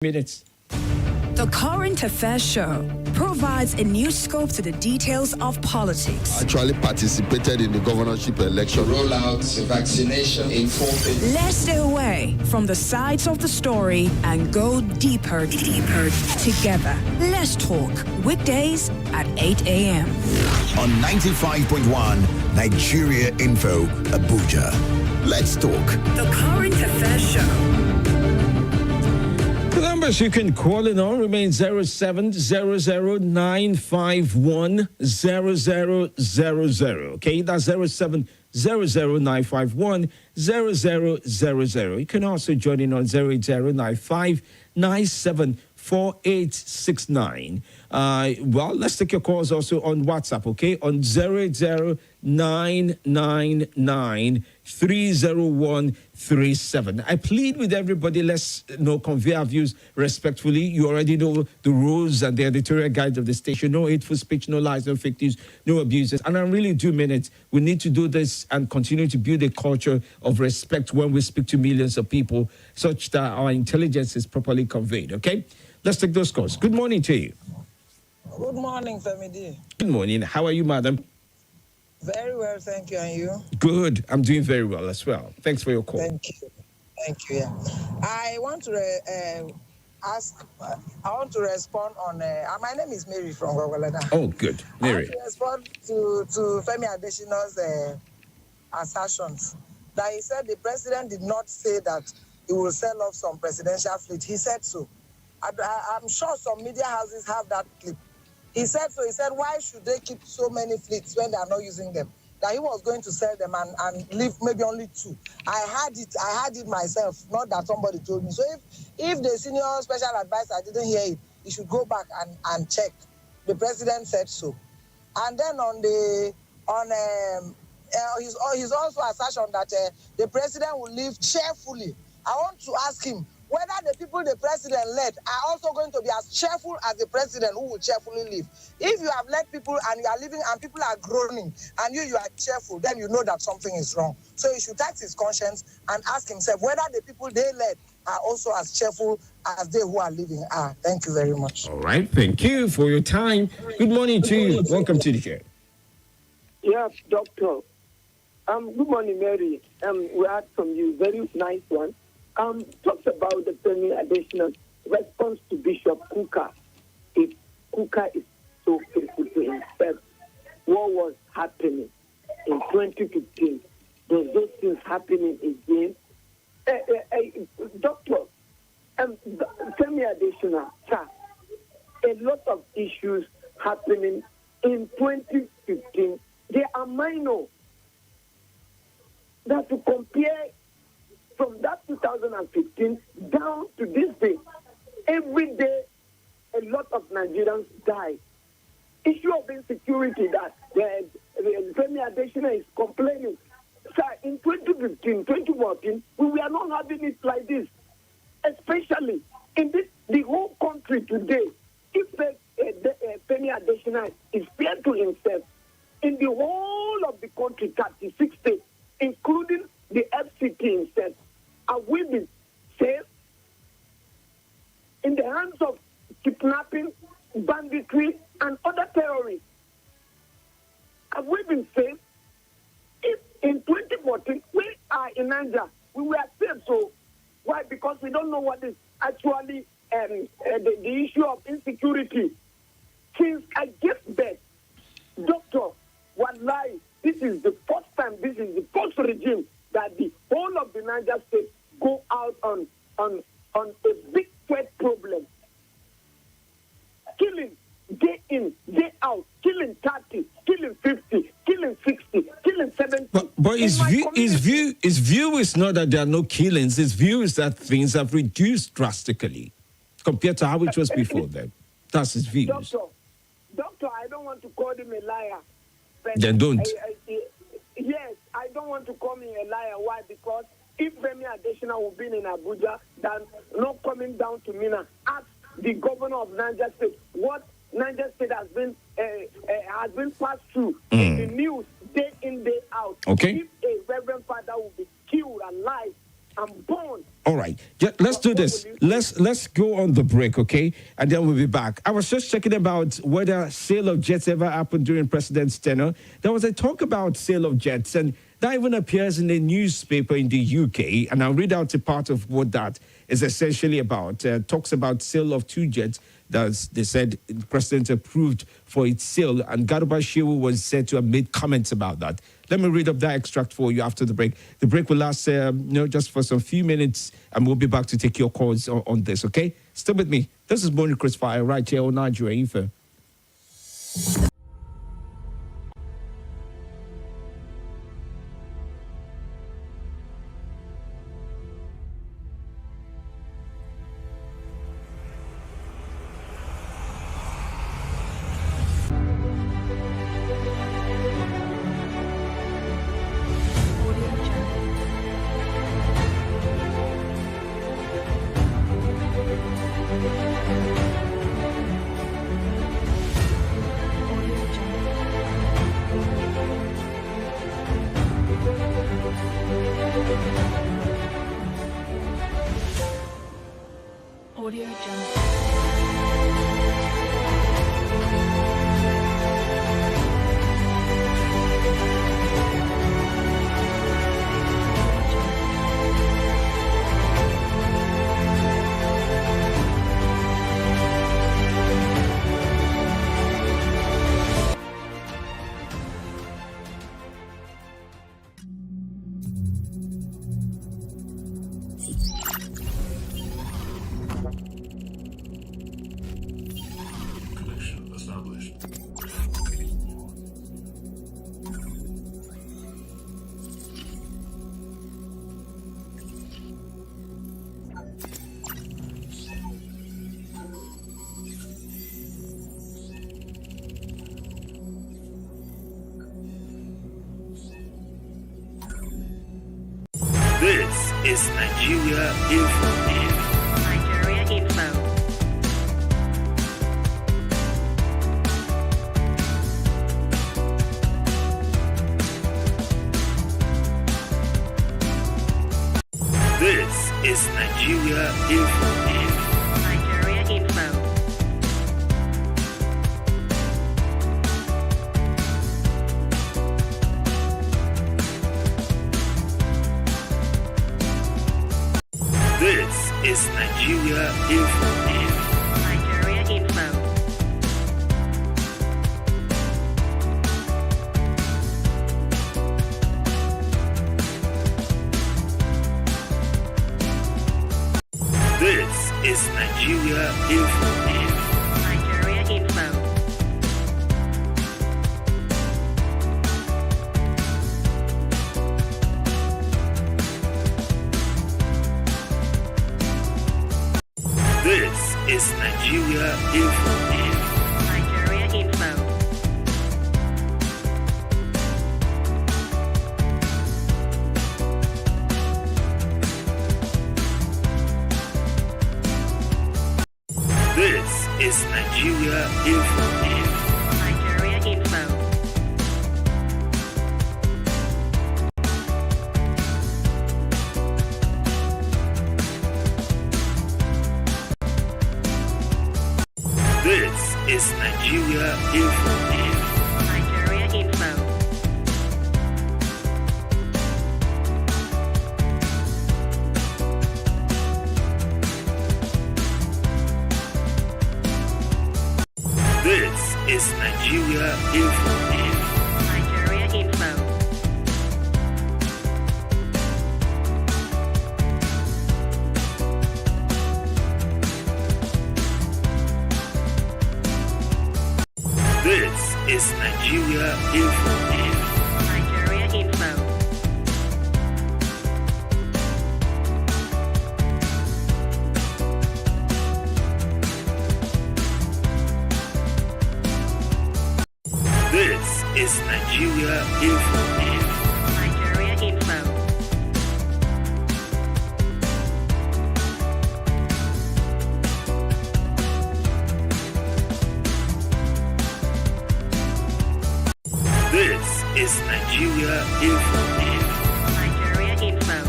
minutes. The Current Affairs Show provides a new scope to the details of politics. Actually participated in the governorship election. Roll out vaccination in 4 phases. Let's stay away from the sides of the story and go deeper together. Let's talk weekdays at 8 a.m. on 95.1 Nigeria Info, Abuja. Let's talk. The Current Affairs Show. The numbers you can call in on remain 0700-951-0000. Okay, that's 0700-951-0000. You can also join in on 08095974869. Well, let's take your calls also on WhatsApp, okay? On 08099930137. I plead with everybody, let's convey our views respectfully. You already know the rules and the editorial guide of the station. No hateful speech, no lies, no fake news, no abuses. And I really do mean it. We need to do this and continue to build a culture of respect when we speak to millions of people, such that our intelligence is properly conveyed, okay? Let's take those calls. Good morning to you. Good morning, Femi. Good morning. How are you, madam? Very well, thank you. And you? Good. I'm doing very well as well. Thanks for your call. Thank you. Yeah. I want to respond on. My name is Mary from Gogolada. Oh, good, Mary. I want to respond to Femi Adesina's assertions that he said the president did not say that he will sell off some presidential fleet. He said so. I'm sure some media houses have that clip. He said so. He said, why should they keep so many fleets when they are not using them? That he was going to sell them and leave maybe only 2. I had it myself, not that somebody told me. So if the senior special advisor didn't hear it, he should go back and check. The president said so. And then his also assertion that the president will leave cheerfully. I want to ask him whether the people the president led are also going to be as cheerful as the president who will cheerfully leave. If you have led people and you are leaving and people are groaning and you are cheerful, then you know that something is wrong. So he should tax his conscience and ask himself whether the people they led are also as cheerful as they who are leaving are. Thank you very much. All right. Thank you for your time. Good morning to you. Welcome to the show. Yes, doctor. Good morning, Mary. We heard from you. Very nice one. Talks about the Femi additional response to Bishop Kuka. If Kuka is so faithful to himself, what was happening in 2015? Does those things happening again? Doctor, Femi additional, sir, a lot of issues happening in 2015. They are minor. That to compare from that 2015 down to this day, every day a lot of Nigerians die. Issue of insecurity that Femi Adesina is complaining. Sir, in 2015, 2014, we were not having it like this. Especially in the whole country today. If Femi Adesina is fair to himself, in the whole of the country, 36 states, including the FCT himself, are we been safe in the hands of kidnapping, banditry, and other terrorists? Have we been safe? If in 2014 we are in Nigeria, we were safe. So why? Because we don't know what is actually the issue of insecurity. Since I gave birth, doctor, wallahi, this is the first time, this is the first regime that the whole of the Niger state go out on a big threat problem. Killing day in, day out, killing 30, killing 50, killing 60, killing 70. But his view is not that there are no killings. His view is that things have reduced drastically compared to how it was before then. That's his views. Doctor, I don't want to call him a liar. Then don't. Yes, I don't want to call him a liar. Why? Because if Femi Adesina will be in Abuja, then not coming down to Mina, ask the governor of Niger State what Niger State has been passed through in the news day in, day out. Okay. If a reverend father will be killed alive I'm born. All right, let's do this. Let's go on the break, okay? And then we'll be back. I was just checking about whether sale of jets ever happened during President's tenure. There was a talk about sale of jets, and that even appears in a newspaper in the UK. And I'll read out a part of what that is essentially about. Talks about sale of 2 jets that they said the president approved for its sale, and Garuba Shehu was said to have made comments about that. Let me read up that extract for you after the break. The break will last, just for some few minutes, and we'll be back to take your calls on this, okay? Stay with me. This is Morning Crossfire right here on Nigeria Info. Audio Jungle. This is Nigeria Info. Nigeria Info. This is Nigeria Info. Nigeria Info. This is Nigeria Info. Nigeria Info. This is Nigeria Info. Nigeria Info. This is Nigeria Info. Nigeria Info. This is Nigeria Info. Nigeria Info. This is Nigeria Info. Nigeria Info. This is Nigeria Info. Nigeria Info. This is Nigeria Info. Nigeria Info. This is Nigeria Info. Nigeria Info. This is Nigeria Info. Nigeria Info.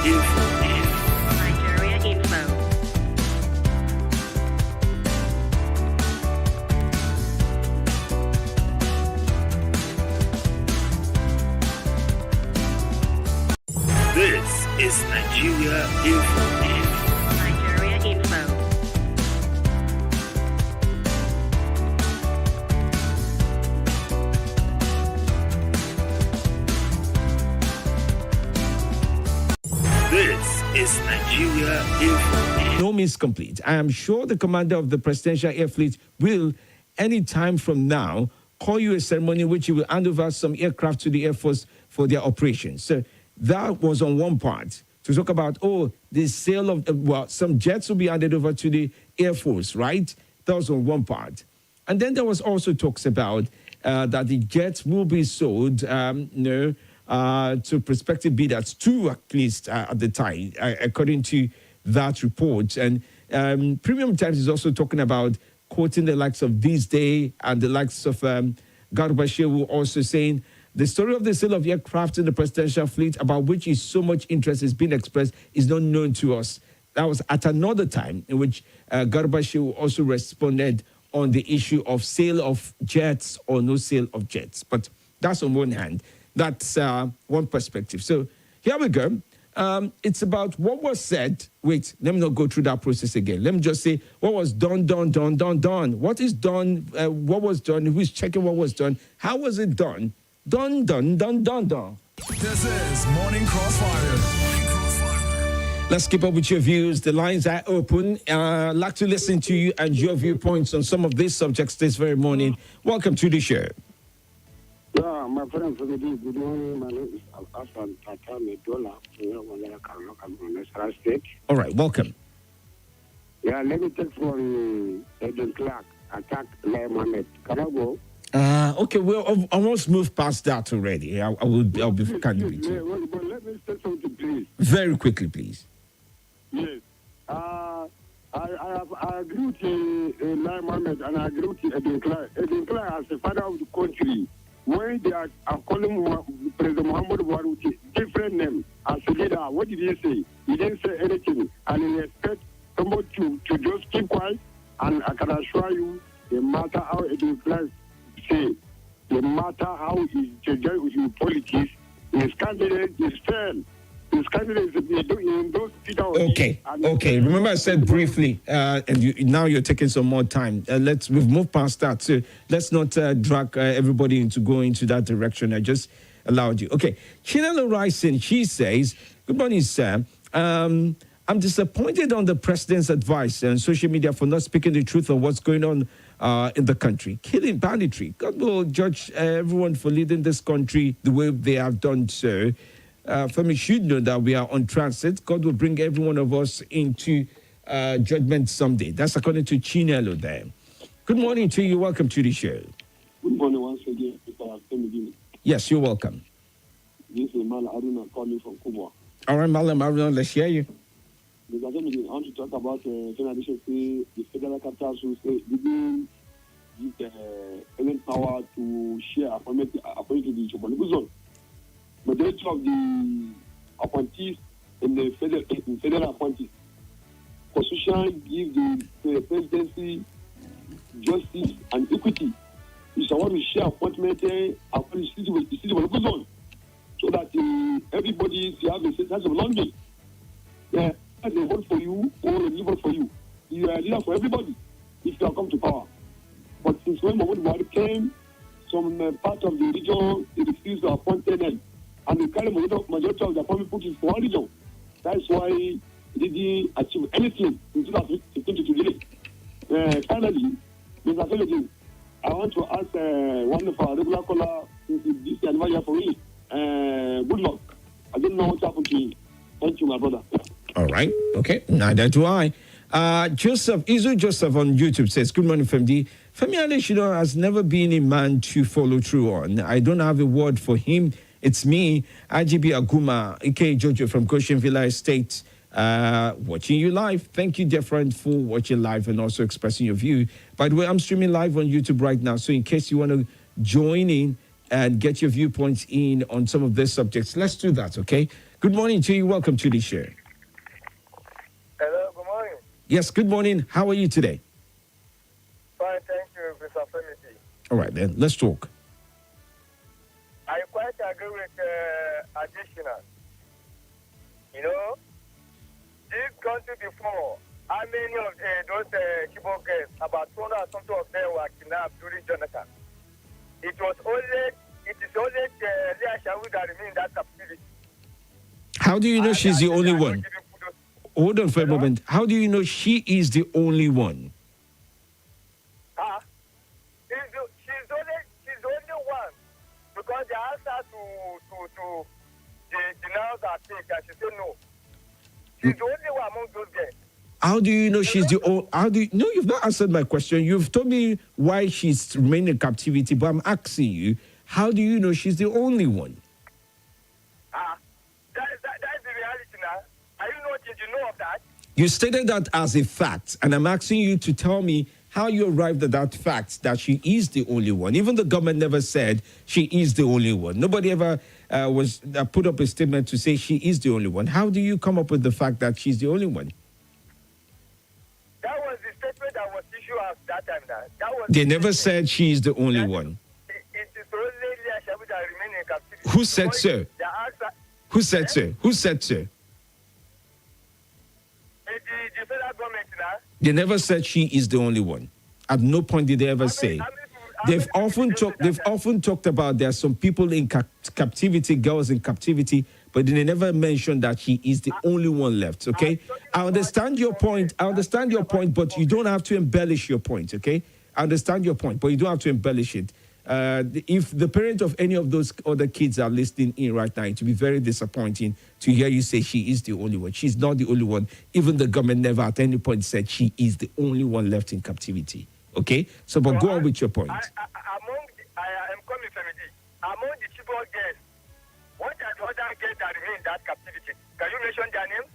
Info. Nigeria Info. This is Nigeria Info. Nigeria Info. This is Nigeria Info. No means complete. I am sure the commander of the Presidential Air Fleet will, any time from now, call you a ceremony in which he will hand over some aircraft to the Air Force for their operations. So that was on one part. To talk about, the sale of, some jets will be handed over to the Air Force, right? That was on one part. And then there was also talks about that the jets will be sold, to prospective bidders, two at least at the time, according to that report. And Premium Times is also talking about quoting the likes of This Day and the likes of Garba Shehu, also saying the story of the sale of aircraft in the presidential fleet, about which is so much interest is being expressed, is not known to us. That was at another time in which Garba Shehu also responded on the issue of sale of jets or no sale of jets. But that's on one hand. That's one perspective. So here we go. It's about what was said. Wait, let me not go through that process again. Let me just say what was done. What is done? What was done? Who's checking what was done? How was it done? Done. This is Morning Crossfire. Let's keep up with your views. The lines are open. I'd like to listen to you and your viewpoints on some of these subjects this very morning. Welcome to the show. Yeah, my friend, good morning. My name is Al-Hassan Tatame Dola from State. All right, welcome. Yeah, let me take from Edwin Clark, attack Lai Mohammed. Can I go? Okay, we'll almost moved past that already. I'll be kind with you. Well, but let me say something, please. Very quickly, please. Yes. I agree with Lai Mohammed and I agree with Edwin Clark. Edwin Clark, as the father of the country, when they are calling President Muhammad Buhari with a different name as a leader, what did he say? He didn't say anything. And he expect somebody to just keep quiet. And I can assure you, no matter how Edwin Clark say, no matter how he judges with politics, his candidate is fair. His candidate is in those Peter. Okay. Remember I said briefly, and now you're taking some more time. We've moved past that. So let's not drag everybody into going into that direction. I just allowed you. Okay. Chinelo Rising, she says, good morning, sir. I'm disappointed on the president's advice on social media for not speaking the truth on what's going on in the country. Killing banditry. God will judge everyone for leading this country the way they have done so. Femi should know that we are on transit. God will bring every one of us into judgment someday. That's according to Chinelo there. Good morning to you. Welcome to the show. Good morning once again, Mr. Femi. Yes, you're welcome. This is Mala Aruna calling from Kuba. All right, Malam Aruna, let's hear you. Mr. Femi, I want to talk about the federal capital should giving any power to share appointment according to the geopolitical zone. Majority of the appointees in the federal appointees. Constitution gives the presidency justice and equity. You shall want to share appointment according to the political zone, so that everybody have a sense of belonging. Yeah, they vote for you or they vote for you. You are a leader for everybody if you have come to power. But since when Muhammad Buhari came, some part of the region they refused to appoint them. And the current majority of the appointment put is for one region. That's why he didn't achieve anything in 2015 to today. Finally, Mr. Felix, I want to ask one of our regular callers, this advisor for me, good luck. I don't know what happened to him. Thank you, my brother. All right. Okay. Neither do I. Izu Joseph on YouTube says, good morning, Femi. Femi Adesina has never been a man to follow through on. I don't have a word for him. It's me, IGB Aguma, aka Jojo from Goshen Villa Estate, watching you live. Thank you, dear friend, for watching live and also expressing your view. By the way, I'm streaming live on YouTube right now, so in case you want to join in and get your viewpoints in on some of these subjects, let's do that, okay? Good morning to you. Welcome to the show. Hello, good morning. Yes, good morning. How are you today? Fine, thank you, Mr. Femi. All right, then. Let's talk. I quite agree with additional. You know, this country before, how many of those Chibok girls, about 200 or something of them were kidnapped during Jonathan? It is only Leah Shawu that remain in that captivity. How do you know she's the only one? Hold on for a moment. How do you know she is the only one? She's the only one. Because they asked her to denounce her take, and she said no. She's the only one among those girls. How do you know she's the only? No, you've not answered my question. You've told me why she's remaining in captivity, but I'm asking you, how do you know she's the only one? That's the reality now. Are you not? Did you know of that? You stated that as a fact, and I'm asking you to tell me how you arrived at that fact that she is the only one. Even the government never said she is the only one. Nobody ever put up a statement to say she is the only one. How do you come up with the fact that she's the only one? That was the statement that was issued at that time. They never said she is the only one. It is only Leah Shawu that remain in captivity. Who said so? Who said so? Who said so? The federal government now. They never said she is the only one. At no point did they ever say. They've often talked about there are some people in captivity, girls in captivity, but they never mentioned that she is the only one left. Okay, I understand your point. But you don't have to embellish your point. Okay, I understand your point, but you don't have to embellish it. If the parent of any of those other kids are listening in right now, it will be very disappointing to hear you say she is the only one. She's not the only one. Even the government never at any point said she is the only one left in captivity. Okay? So, but go on with your point. I am coming from it. Among the Chibok girls, what are the other girls that remain in that captivity? Can you mention their names?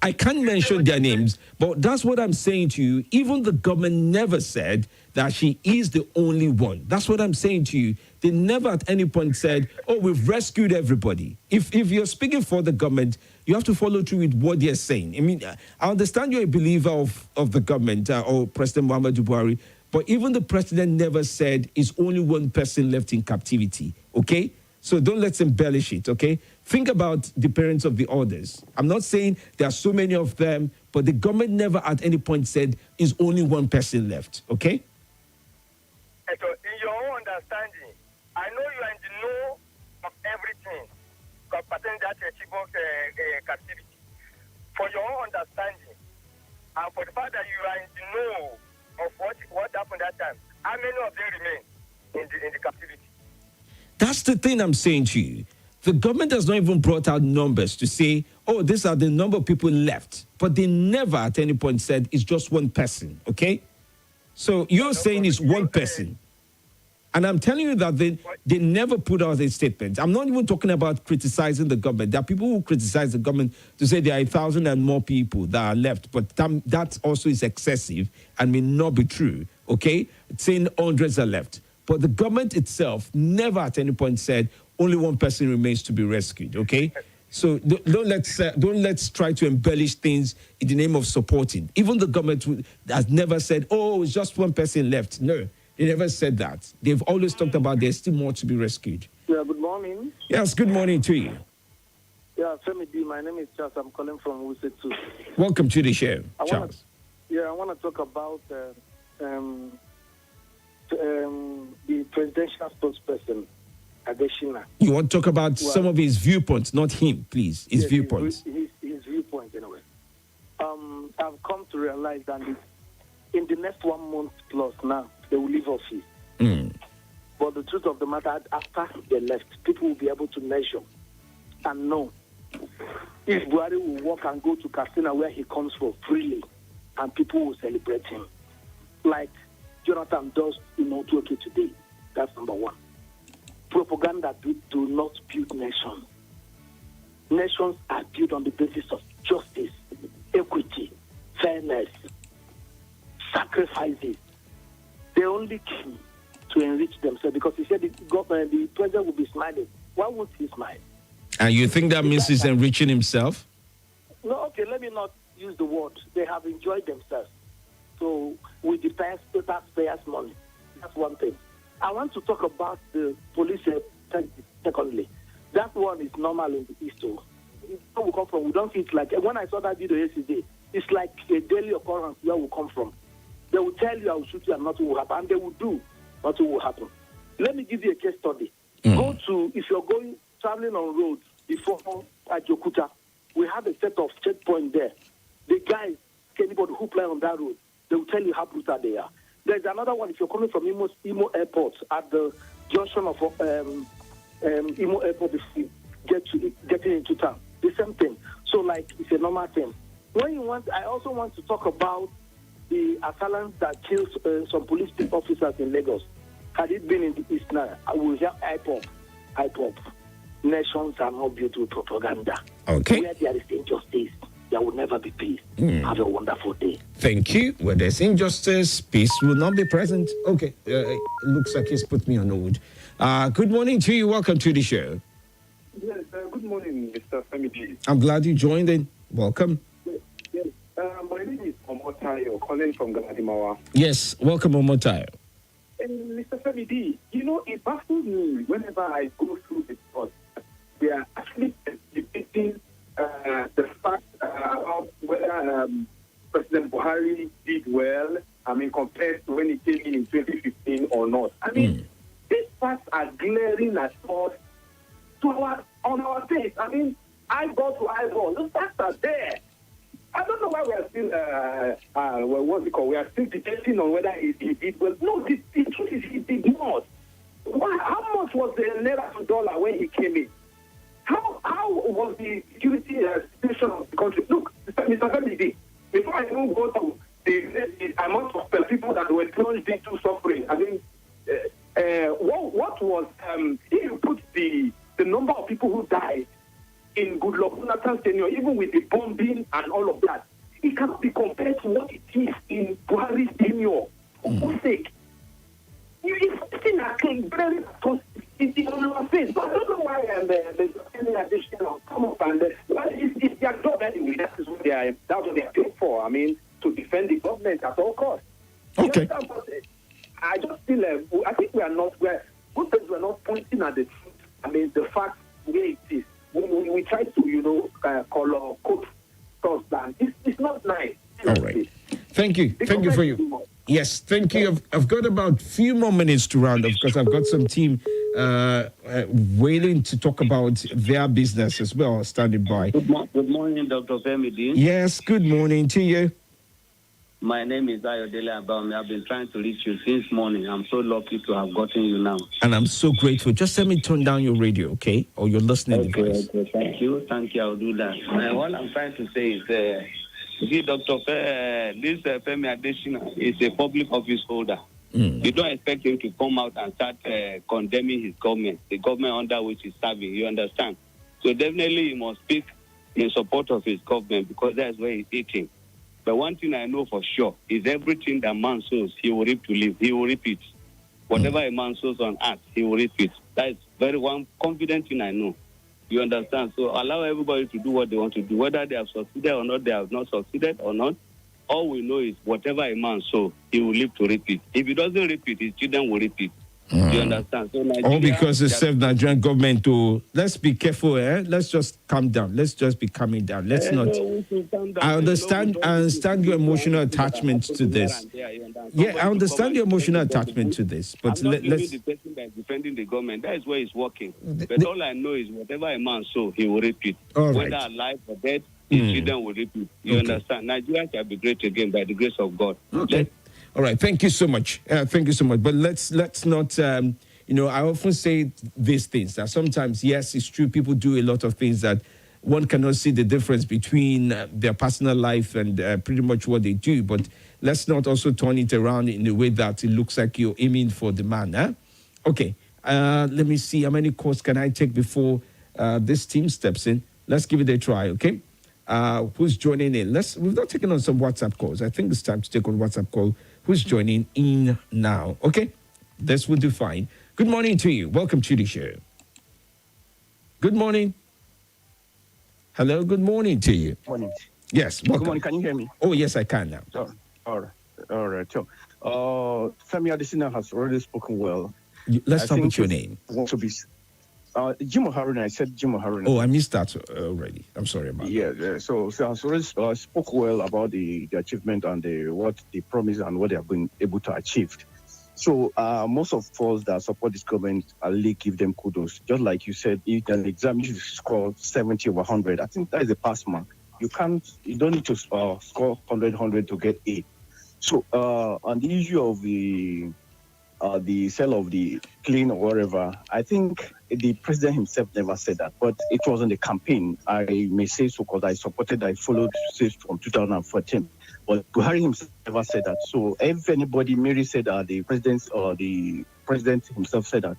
I can't mention their names, but that's what I'm saying to you. Even the government never said that she is the only one. That's what I'm saying to you. They never at any point said, oh, we've rescued everybody. If you're speaking for the government, you have to follow through with what they're saying. I mean, I understand you're a believer of the government or President Muhammadu Buhari, but even the president never said it's only one person left in captivity, okay? So don't let's embellish it, okay? Think about the parents of the others. I'm not saying there are so many of them, but the government never at any point said is only one person left, okay? So in your own understanding, I know you are in the know of everything concerning that Chibok captivity. For your own understanding, and for the fact that you are in the know of what happened that time, how many of them remain in the captivity? That's the thing I'm saying to you. The government has not even brought out numbers to say, oh, these are the number of people left. But they never at any point said it's just one person, okay? So you're saying it's one person. And I'm telling you that they never put out a statement. I'm not even talking about criticizing the government. There are people who criticize the government to say there are 1,000 and more people that are left. But that also is excessive and may not be true, okay? It's saying hundreds are left. But the government itself never at any point said only one person remains to be rescued, okay? So don't let's try to embellish things in the name of supporting. Even the government has never said, oh, it's just one person left. No, they never said that. They've always talked about there's still more to be rescued. Yeah, good morning. Yes, good morning to you. Yeah, Femi D, my name is Charles. I'm calling from Wuse 2. Welcome to the show, Charles. I want to talk about the presidential spokesperson, Adeshina. You want to talk about some of his viewpoints, not him, please. His viewpoints. His viewpoints, anyway. I've come to realize that in the next 1 month plus now, they will leave office. But the truth of the matter, after they left, people will be able to measure and know if Buhari will walk and go to Katsina where he comes from freely, and people will celebrate him. Like Jonathan does in Otuoke today. That's number one. Propaganda do not build nations. Nations are built on the basis of justice, equity, fairness, sacrifices. They only came to enrich themselves because he said the president will be smiling. Why won't he smile? And you think that means he's enriching himself? No, okay, let me not use the word. They have enjoyed themselves. So with the taxpayers' money, that's one thing. I want to talk about the police secondly. That one is normal in the East. So where we come from, we don't see it like, when I saw that video yesterday, it's like a daily occurrence where we come from. They will tell you I will shoot you and nothing will happen. And they will do, nothing will happen. Let me give you a case study. Go to, if you're traveling on roads before at Jokuta, we have a set of checkpoints there. The guys, anybody who play on that road, they will tell you how brutal they are. There's another one, if you're coming from Imo Airport, at the junction of Imo Airport, before you getting into town, the same thing. So, like, it's a normal thing. I also want to talk about the assailant that kills some police officers in Lagos. Had it been in the East now, I will hear IPOP. Nations are not built with propaganda. Okay. Where there is injustice, there will never be peace. Have a wonderful day. Thank you. Where there's injustice, peace will not be present. Okay. It looks like he's put me on hold. Good morning to you. Welcome to the show. Yes, good morning, Mr. Femi. I'm glad you joined in. Welcome. Yes. My name is Omotayo, calling from Galadimawa. Yes, welcome, Omotayo. And Mr. Femi D, it baffles me whenever I go through the course. We are actually debating the fact about whether President Buhari did well, compared to when he came in 2015 or not. These facts are glaring at us on our face. Eyeball to eyeball. Those facts are there. I don't know why we are still, we are still debating on whether he did well. No, the truth is he did not. Why? How much was the naira to dollar when he came in? How was the security situation of the country? Look, Mr. Femi, before I even go to the amount of people that were plunged into suffering, what was, if you put the number of people who died in Goodluck Jonathan's tenure, even with the bombing and all of that, it cannot be compared to what it is in Buhari's tenure. For God's sake. It's still very on our face. So I don't know why there's any additional come up and it's their job anyway. That's what they are paid for. To defend the government at all costs. Okay. I just feel I think we're not pointing at the truth. The fact where it is. We try to, color code stuff down. It's not nice. All right. Thank you. Thank you for you. Yes, thank you. I've got about a few more minutes to round up because I've got some team waiting to talk about their business as well, standing by. Good morning, Dr. Femi. Yes, good morning to you. My name is Ayodele Abami. I've been trying to reach you since morning. I'm so lucky to have gotten you now. And I'm so grateful. Just let me turn down your radio, okay? Or your listening device. Okay, thank you. I'll do that. What I'm trying to say is, Dr. This Femi Adesina is a public office holder. You don't expect him to come out and start condemning his government, the government under which he's serving. You understand? So definitely he must speak in support of his government because that's where he's eating. But one thing I know for sure is everything that man sows, he will reap to live. He will reap it. Whatever a man sows on earth, he will reap it. That is very one confident thing I know. You understand? So allow everybody to do what they want to do. Whether they have succeeded or not, they have not succeeded or not. All we know is whatever a man sows, he will live to reap it. If he doesn't reap it, his children will reap it. You understand? So Nigeria, all because it's Nigerian government to, let's be careful, let's just calm down. Let's just be calming down. Let's not. I understand your emotional attachment to this. Yeah, I understand your emotional attachment to this. But let's. The person that is defending the government, that is where he's working. But all I know is whatever a man sows, he will reap it. Whether alive or dead, his children will reap it. You understand? Nigeria shall be great again by the grace of God. Okay. All right. Thank you so much. Thank you so much. But let's not, I often say these things that sometimes, yes, it's true. People do a lot of things that one cannot see the difference between their personal life and pretty much what they do. But let's not also turn it around in a way that it looks like you're aiming for the man. Okay. Let me see. How many calls can I take before this team steps in? Let's give it a try. Okay. Who's joining in? We've not taken on some WhatsApp calls. I think it's time to take on WhatsApp call. Who's joining in now? Okay, this will do fine. Good morning to you. Welcome to the show. Good morning. Hello, good morning to you. Morning. Yes, welcome. Good morning. Can you hear me? Oh, yes, I can now. All right. All right. So, Femi Adesina has already spoken well. Let's start with your name. Want to be Jim Haruna. I said Jim Haruna. Oh, I missed that already. I'm sorry about that. Yeah. So has already spoke well about the achievement and what they promised and what they have been able to achieve. So most of us that support this government, I'll give them kudos. Just like you said, if an exam you score 70 over 100, I think that is a pass mark. You don't need to score 100 to get A. So on the issue of the sale of the plane or whatever, I think the president himself never said that, but it was in the campaign. I may say so because I followed since from 2014. But Buhari himself never said that. So if anybody, Mary said that the president himself said that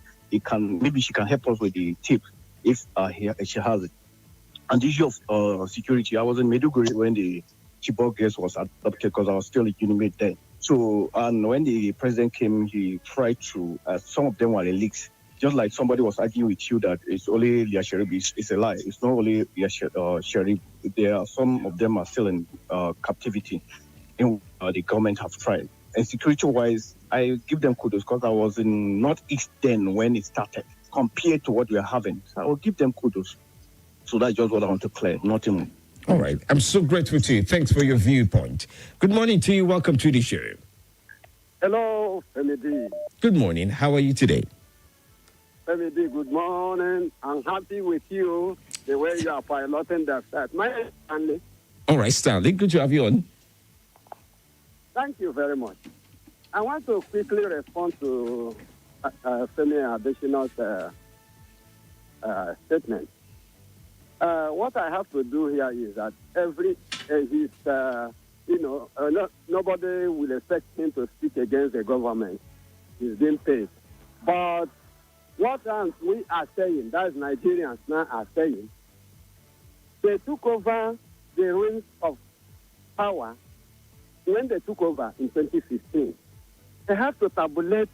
maybe she can help us with the tip if she has it. And the issue of security, I was in Maiduguri when the Chibok case was adopted because I was still a unit then. So, and when the president came, he tried to, some of them were leaks. Just like somebody was arguing with you that it's only Lia Sharif, it's a lie. It's not only Lia Sharif. Some of them are still in captivity. The government have tried. And security-wise, I give them kudos because I was in Northeast then when it started, compared to what we are having. So I will give them kudos. So that's just what I want to clear, nothing more. All right. I'm so grateful to you. Thanks for your viewpoint. Good morning to you. Welcome to the show. Hello, Femi D. Good morning. How are you today? Femi D, good morning. I'm happy with you, the way you are piloting that set. My name is Stanley. All right, Stanley. Good to have you on. Thank you very much. I want to quickly respond to Femi Adesina's statement. What I have to do here is that nobody will expect him to speak against the government. He's being paid. But what we are saying, that is Nigerians now are saying, they took over the reins of power when they took over in 2015. They have to tabulate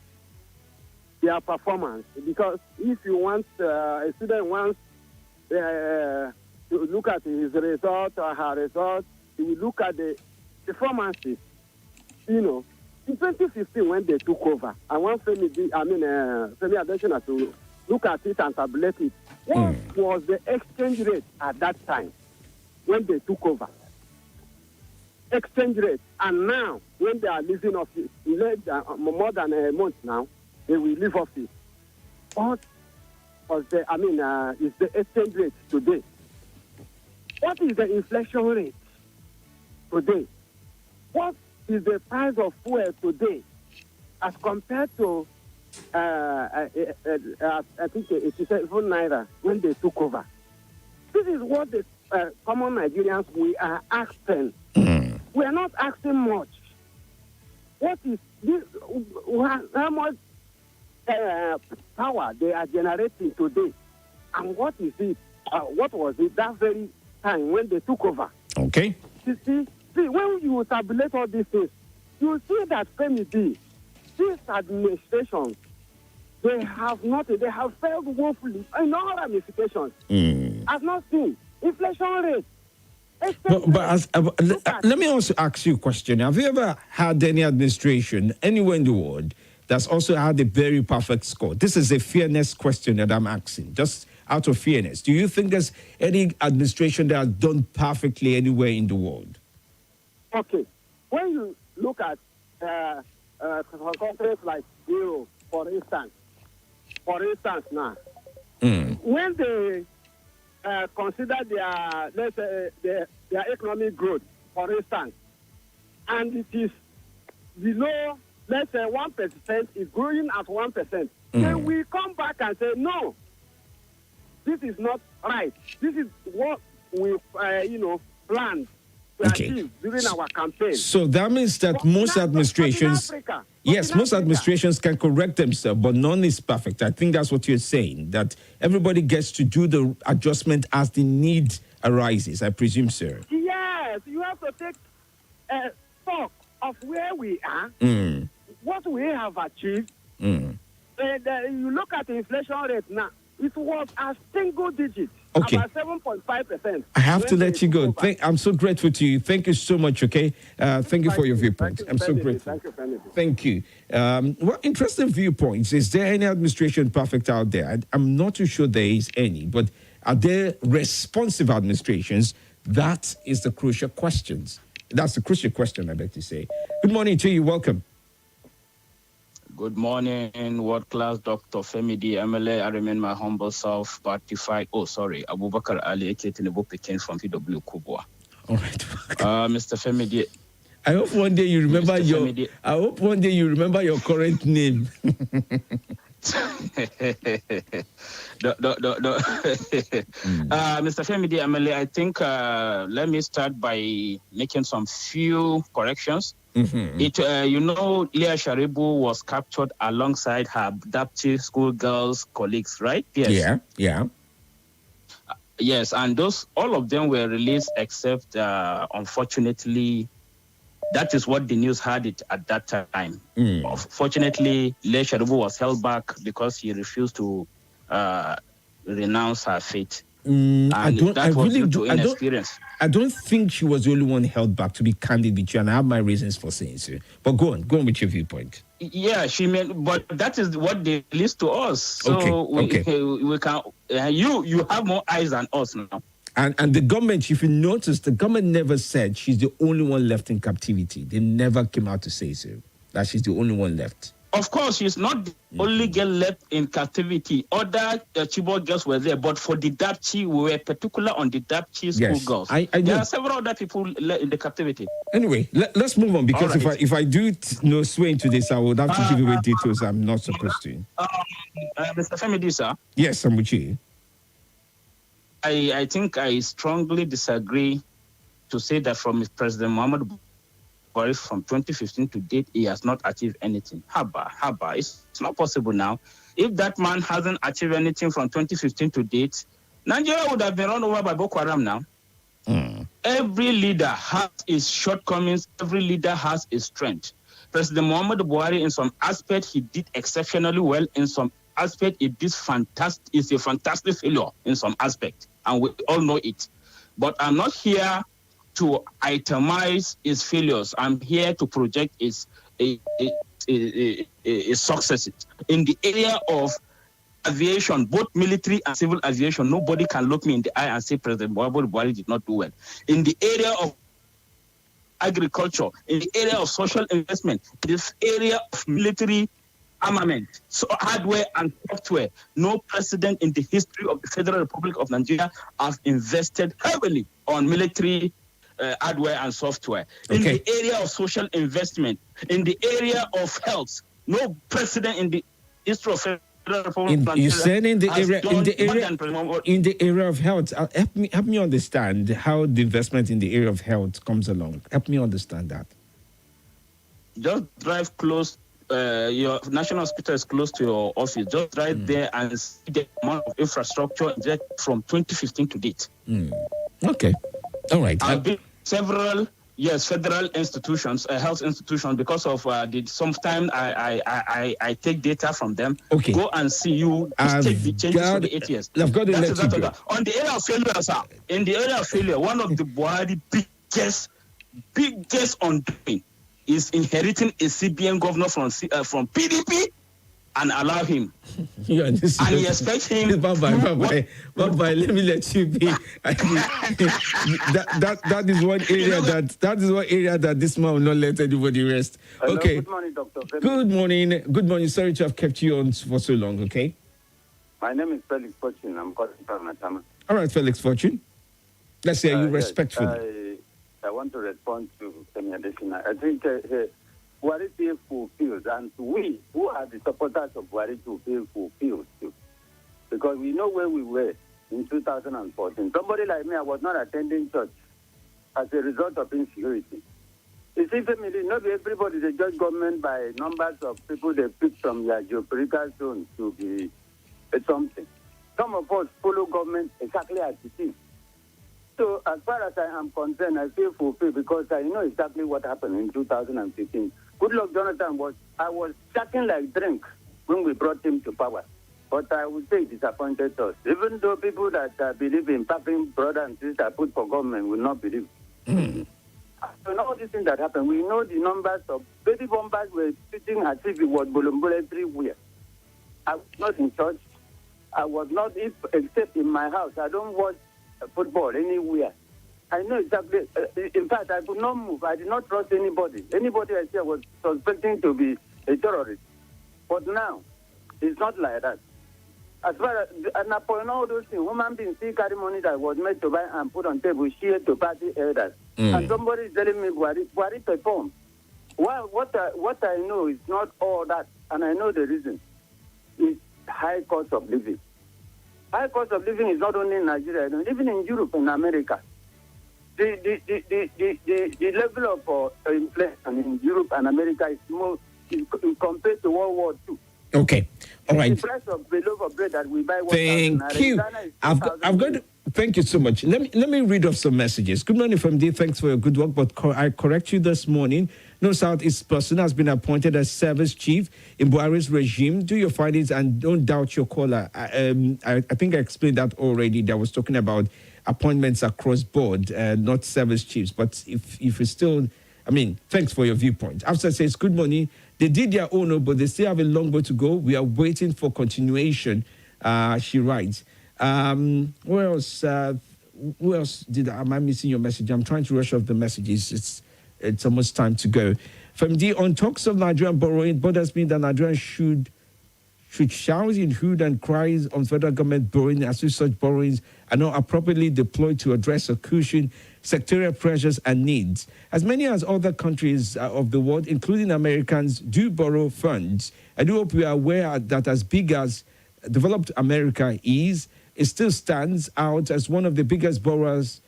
their performance because if you want, a student wants to look at his result or her result, he will look at the performances. In 2015 when they took over, I want Femi Adesina to look at it and tabulate it. What was the exchange rate at that time when they took over? Exchange rate. And now, when they are leaving office, more than a month now, they will leave office. What was is the exchange rate today? What is the inflation rate today? What is the price of fuel today as compared to, I think, 87 naira when they took over? This is what the common Nigerians, we are asking. We are not asking much. What is this? How much power they are generating today? And what is it? What was it that very time when they took over? Okay. You see, when you tabulate all these things, you see that Femi D, this administration, they have failed woefully in all ramifications. I've not seen inflation rate. Let me also ask you a question. Have you ever had any administration anywhere in the world that's also had a very perfect score? This is a fairness question that I'm asking, just out of fairness. Do you think there's any administration that has done perfectly anywhere in the world? Okay. When you look at countries like Europe, for instance now, when they consider their economic growth, for instance, and it is below, let's say 1%, is growing at 1%, then we come back and say, no, this is not right. This is what we, planned to achieve during our campaign. So that means that most administrations, most administrations can correct themselves, but none is perfect. I think that's what you're saying, that everybody gets to do the adjustment as the need arises, I presume, sir. Yes, you have to take stock of where we are, what we have achieved. And you look at the inflation rate now. It was a single digit, Okay. about 7.5%. I have to let you go. I'm so grateful to you. Thank you so much, okay? Thank you for your viewpoint. I'm so grateful. Thank you, Femi. Thank you. Well, interesting viewpoints. Is there any administration perfect out there? I'm not too sure there is any, but are there responsive administrations? That is the crucial questions. That's the crucial question, I beg to say. Good morning to you. Welcome. Good morning, world-class Dr. Femi D. MLA. I remain my humble self, certified. Abubakar Ali, aka Tinubu Pekin from PW Kubwa. All right. Mr. Femi D. I hope one day you remember I hope one day you remember your current name. Mr. Femi D. MLA, I think let me start by making some few corrections. Mm-hmm. Leah Sharibu was captured alongside her Dapchi schoolgirls colleagues, right? Yes. Yeah. Yes, and all of them were released except, unfortunately, that is what the news had it at that time. Fortunately, Leah Sharibu was held back because he refused to renounce her faith. I don't think she was the only one held back, to be candid with you, and I have my reasons for saying so. But go on with your viewpoint. Yeah, but that is what they released to us. So we can. You have more eyes than us now. And the government, if you notice, the government never said she's the only one left in captivity. They never came out to say so, that she's the only one left. Of course, she's not the only girl left in captivity. Other Chibok girls were there, but for the Dapchi, we were particular on the Dapchi school girls. There are several other people in the captivity. Anyway, let's move on, because if I do sway into this, I would have to give away details I'm not supposed to. Mr. Femi, sir? Yes, I'm with you. I think I strongly disagree to say that from President Muhammad Buhari from 2015 to date, he has not achieved anything. Haba. It's not possible now. If that man hasn't achieved anything from 2015 to date, Nigeria would have been run over by Boko Haram now. Every leader has his shortcomings. Every leader has his strength. President Muhammad Buhari, in some aspect, he did exceptionally well. In some aspect, it's a fantastic failure in some aspect. And we all know it. But I'm not here to itemize his failures. I'm here to project his successes. In the area of aviation, both military and civil aviation, nobody can look me in the eye and say President Muhammad Buhari did not do well. In the area of agriculture, in the area of social investment, in this area of military armament, so hardware and software, no president in the history of the Federal Republic of Nigeria has invested heavily on military hardware and software. In the area of social investment, in the area of health, no president in the history of Federal Republic of Nigeria. You said in the area of health. Help me understand how the investment in the area of health comes along. Help me understand that. Just drive close. Your national hospital is close to your office. Just drive there and see the amount of infrastructure from 2015 to date. Okay. All right. Several federal institutions, health institutions, because of sometimes I take data from them. Okay. Go and see you take the changes for the 8 years. I've got to let you go. On the area of failure, sir. In the area of failure, one of the Buhari biggest undoing is inheriting a CBN governor from PDP and allow him. And he expects him. Bye. Let me let you be. that is one area that this man will not let anybody rest. Hello, okay. Good morning, Dr. Good morning. Sorry to have kept you on for so long. Okay. My name is Felix Fortune. I'm calling from Natama. All right, Felix Fortune. Let's hear you respectfully. I want to respond to Femi Adesina. I think Buhari feel fulfilled, and we, who are the supporters of Buhari, to feel fulfilled too. Because we know where we were in 2014. Somebody like me, I was not attending church as a result of insecurity. You see, Femi, not everybody, they judge government by numbers of people they pick from their geopolitical zone to be something. Some of us follow government exactly as it is. So as far as I am concerned, I feel fulfilled because I know exactly what happened in 2015. Goodluck Jonathan was shaking like drink when we brought him to power. But I would say it disappointed us. Even though people that believe in papping brother and sister put for government will not believe. So all these things that happen, we know the numbers of baby bombers were sitting as if it was bolombolo everywhere. I was not in church. I was not, except in my house. I don't watch football anywhere. I know exactly. In fact, I could not move. I did not trust anybody. Anybody I see was suspecting to be a terrorist. But now, it's not like that. As far as, and upon all those things, human beings still carry money that was made to buy and put on table, share to party elders. And somebody is telling me, Buhari performed. Well, what I know is not all that, and I know the reason. It's high cost of living. High cost of living is not only in Nigeria, even in Europe and America. The level of inflation in Europe and America is more compared to World War II. Okay, all right. The price of the loaf of bread that we buy. Thank you. I've got to, thank you so much. Let me read off some messages. Good morning from D. Thanks for your good work, but I correct you this morning. No Southeast person has been appointed as service chief in Buhari's regime. Do your findings and don't doubt your caller. I think I explained that already. That was talking about appointments across board, not service chiefs. But if it's still, I mean, thanks for your viewpoint. After says, good morning. They did their own, but they still have a long way to go. We are waiting for continuation, she writes. Where else? Who else am I missing your message? I'm trying to rush off the messages. It's almost time to go. From D, on talks of Nigerian borrowing, bothers me that Nigerians should shout in hood and cries on federal government borrowing as if such borrowings are not appropriately deployed to address or cushion sectorial pressures and needs. As many as other countries of the world, including Americans, do borrow funds. I do hope we are aware that as big as developed America is, it still stands out as one of the biggest borrowers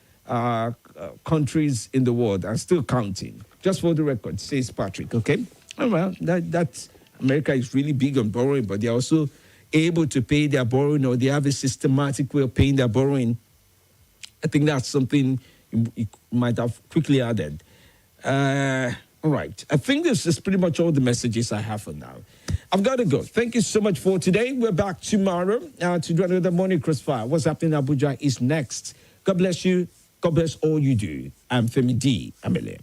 countries in the world and still counting. Just for the record, says Patrick, okay? Oh, well, that's America is really big on borrowing, but they're also able to pay their borrowing, or they have a systematic way of paying their borrowing. I think that's something you might have quickly added. All right. I think this is pretty much all the messages I have for now. I've got to go. Thank you so much for today. We're back tomorrow to do another morning crossfire. What's happening in Abuja is next. God bless you. God bless all you do. I'm Femi D. Amele.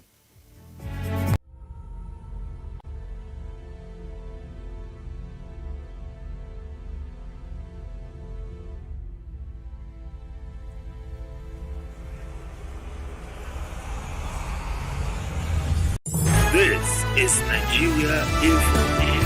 This is Nigeria Info.